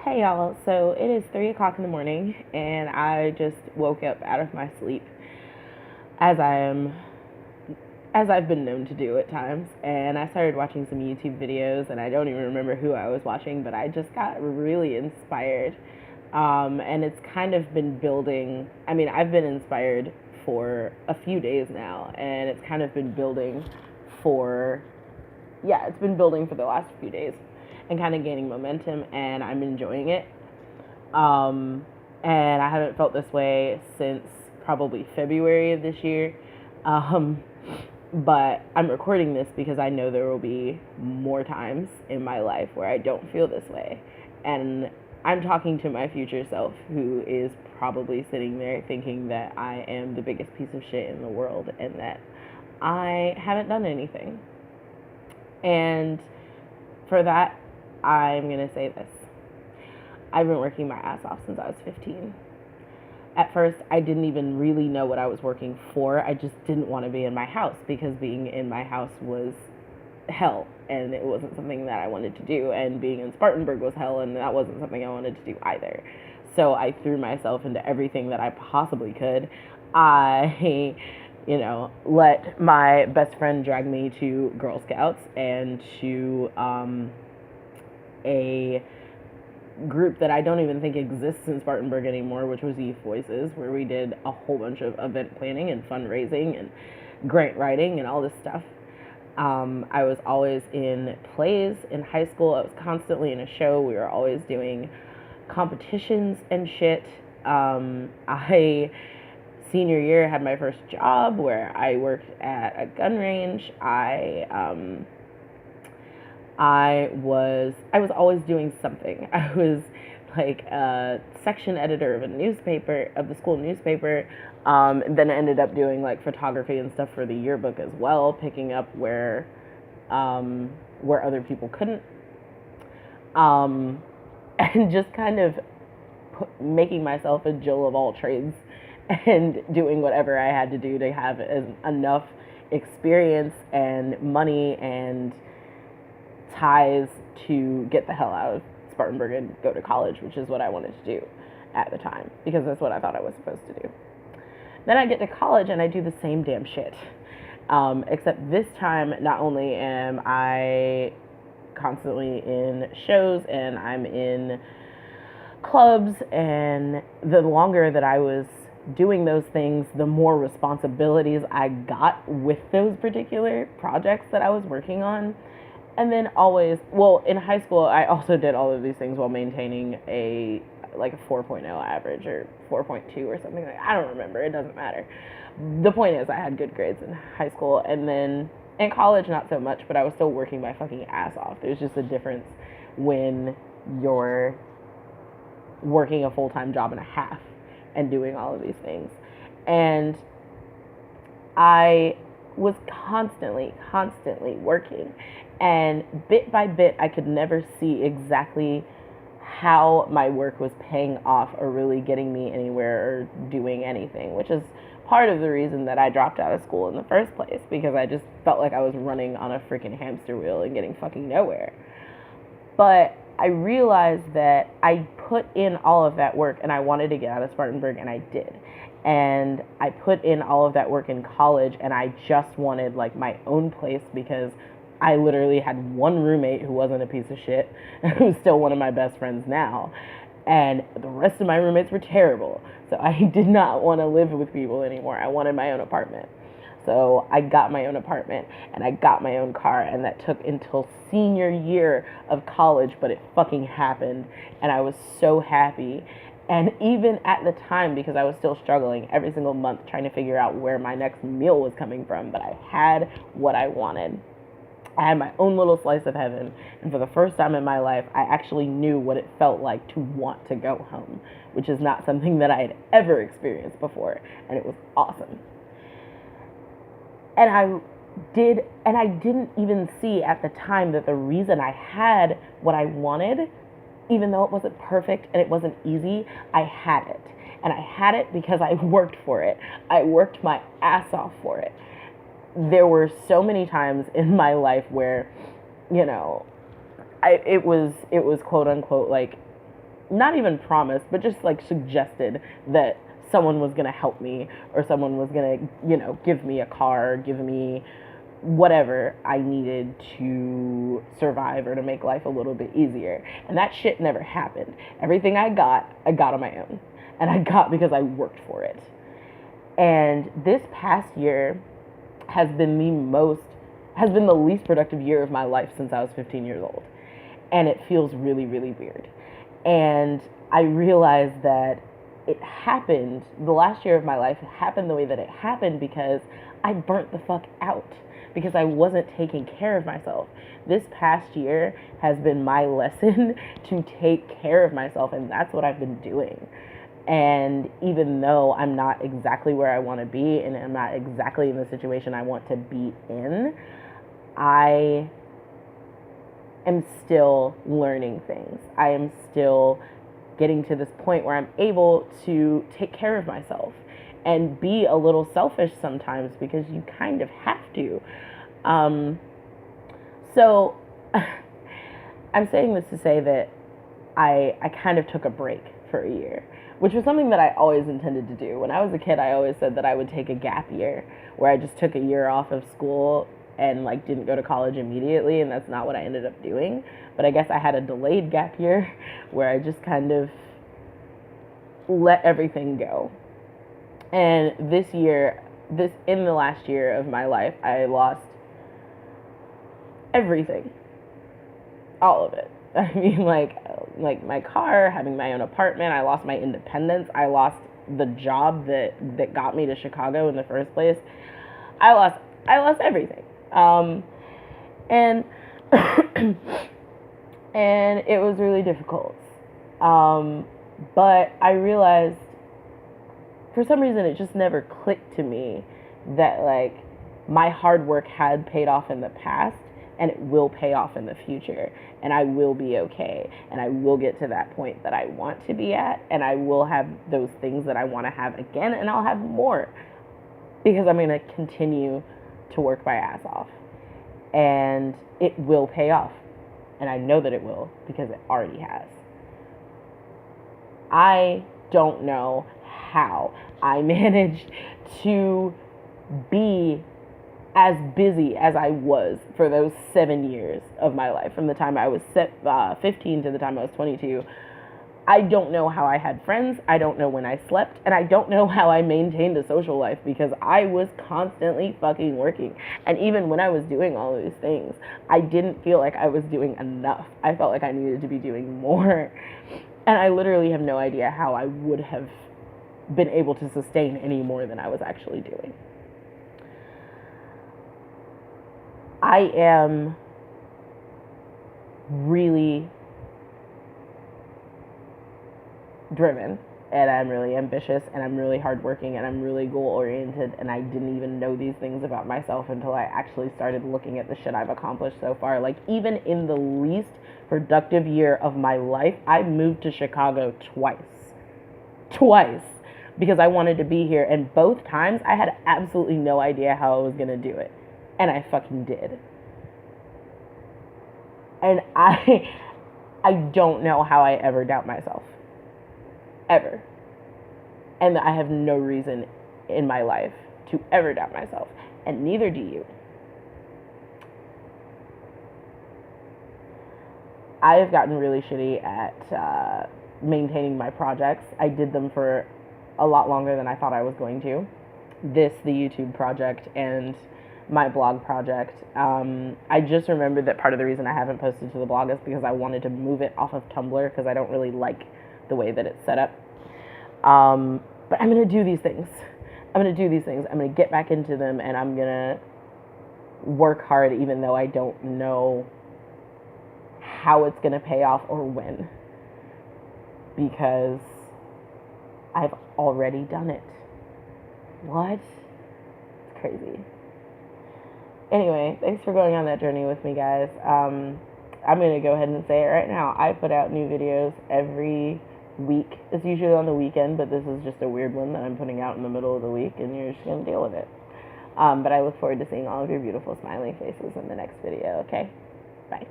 Hey y'all, so it is 3 o'clock in the morning and I just woke up out of my sleep as I am as I've been known to do at times, and I started watching some YouTube videos, and I don't even remember who I was watching, but I just got really inspired. And it's kind of been building. I mean, I've been inspired for a few days now, and it's kind of been building for, yeah, it's been building for the last few days and kind of gaining momentum, and I'm enjoying it. Um, and I haven't felt this way since probably February of this year. Um, but I'm recording this because I know there will be more times in my life where I don't feel this way. And I'm talking to my future self, who is probably sitting there thinking that I am the biggest piece of shit in the world and that I haven't done anything. And for that, I'm going to say this. I've been working my ass off since I was 15. At first, I didn't even really know what I was working for. I just didn't want to be in my house because being in my house was hell, and it wasn't something that I wanted to do. And being in Spartanburg was hell, and that wasn't something I wanted to do either. So I threw myself into everything that I possibly could. I, let my best friend drag me to Girl Scouts and to a group that I don't even think exists in Spartanburg anymore, which was Youth Voices, where we did a whole bunch of event planning and fundraising and grant writing and all this stuff. I was always in plays in high school. I was constantly in a show. We were always doing competitions and shit. I senior year had my first job where I worked at a gun range. I was always doing something. I was like a section editor of the school newspaper. Then I ended up doing like photography and stuff for the yearbook as well, picking up where other people couldn't. And just kind of making myself a Jill of all trades and doing whatever I had to do to have enough experience and money and ties to get the hell out of Spartanburg and go to college, which is what I wanted to do at the time, because that's what I thought I was supposed to do. Then I get to college and I do the same damn shit. Except this time, not only am I constantly in shows and I'm in clubs, and the longer that I was doing those things, the more responsibilities I got with those particular projects that I was working on. And then in high school, I also did all of these things while maintaining a 4.0 average or 4.2 or something like that. I don't remember. It doesn't matter. The point is I had good grades in high school, and then in college, not so much, but I was still working my fucking ass off. There's just a difference when you're working a full-time job and a half and doing all of these things. And I was constantly working. And bit by bit, I could never see exactly how my work was paying off or really getting me anywhere or doing anything, which is part of the reason that I dropped out of school in the first place, because I just felt like I was running on a freaking hamster wheel and getting fucking nowhere. But I realized that I put in all of that work and I wanted to get out of Spartanburg, and I did. And I put in all of that work in college, and I just wanted like my own place, because I literally had one roommate who wasn't a piece of shit, who's still one of my best friends now. And the rest of my roommates were terrible. So I did not want to live with people anymore. I wanted my own apartment. So I got my own apartment and I got my own car, and that took until senior year of college, but it fucking happened. And I was so happy. And even at the time, because I was still struggling every single month trying to figure out where my next meal was coming from, but I had what I wanted. I had my own little slice of heaven, and for the first time in my life, I actually knew what it felt like to want to go home, which is not something that I had ever experienced before, and it was awesome. And I didn't even see at the time that the reason I had what I wanted, even though it wasn't perfect and it wasn't easy, I had it. And I had it because I worked for it. I worked my ass off for it. There were so many times in my life where, it was quote unquote like not even promised, but just like suggested that someone was going to help me, or someone was going to, give me a car, give me whatever I needed to survive or to make life a little bit easier. And that shit never happened. Everything I got on my own. And I got because I worked for it. And this past year has been the least productive year of my life since I was 15 years old. And it feels really, really weird. And I realized that it happened, the last year of my life happened the way that it happened because I burnt the fuck out, because I wasn't taking care of myself. This past year has been my lesson to take care of myself, and that's what I've been doing. And even though I'm not exactly where I want to be, and I'm not exactly in the situation I want to be in, I am still learning things. I am still getting to this point where I'm able to take care of myself and be a little selfish sometimes, because you kind of have to. So I'm saying this to say that I kind of took a break for a year, which was something that I always intended to do. When I was a kid, I always said that I would take a gap year, where I just took a year off of school and like didn't go to college immediately, and that's not what I ended up doing. But I guess I had a delayed gap year where I just kind of let everything go. And in the last year of my life, I lost everything. All of it. I mean, like my car, having my own apartment. I lost my independence. I lost the job that got me to Chicago in the first place. I lost everything. And and it was really difficult. But I realized, for some reason, it just never clicked to me that like my hard work had paid off in the past, and it will pay off in the future, and I will be okay, and I will get to that point that I want to be at, and I will have those things that I want to have again, and I'll have more, because I'm going to continue to work my ass off, and it will pay off, and I know that it will, because it already has. I don't know how I managed to be as busy as I was for those 7 years of my life, from the time I was 15 to the time I was 22. I don't know how I had friends. I don't know when I slept, and I don't know how I maintained a social life, because I was constantly fucking working. And even when I was doing all of these things, I didn't feel like I was doing enough. I felt like I needed to be doing more. And I literally have no idea how I would have been able to sustain any more than I was actually doing. I am really driven, and I'm really ambitious, and I'm really hardworking, and I'm really goal-oriented, and I didn't even know these things about myself until I actually started looking at the shit I've accomplished so far. Like, even in the least productive year of my life, I moved to Chicago twice, because I wanted to be here, and both times I had absolutely no idea how I was going to do it, and I fucking did. And I don't know how I ever doubt myself. Ever. And I have no reason in my life to ever doubt myself. And neither do you. I have gotten really shitty at maintaining my projects. I did them for a lot longer than I thought I was going to. The YouTube project, and my blog project. I just remembered that part of the reason I haven't posted to the blog is because I wanted to move it off of Tumblr, because I don't really like the way that it's set up. But I'm going to do these things. I'm going to get back into them, and I'm going to work hard even though I don't know how it's going to pay off or when, because I've already done it. What? It's crazy. Anyway, thanks for going on that journey with me, guys. I'm going to go ahead and say it right now. I put out new videos every week. It's usually on the weekend, but this is just a weird one that I'm putting out in the middle of the week, and you're just going to deal with it. But I look forward to seeing all of your beautiful smiling faces in the next video, okay? Bye.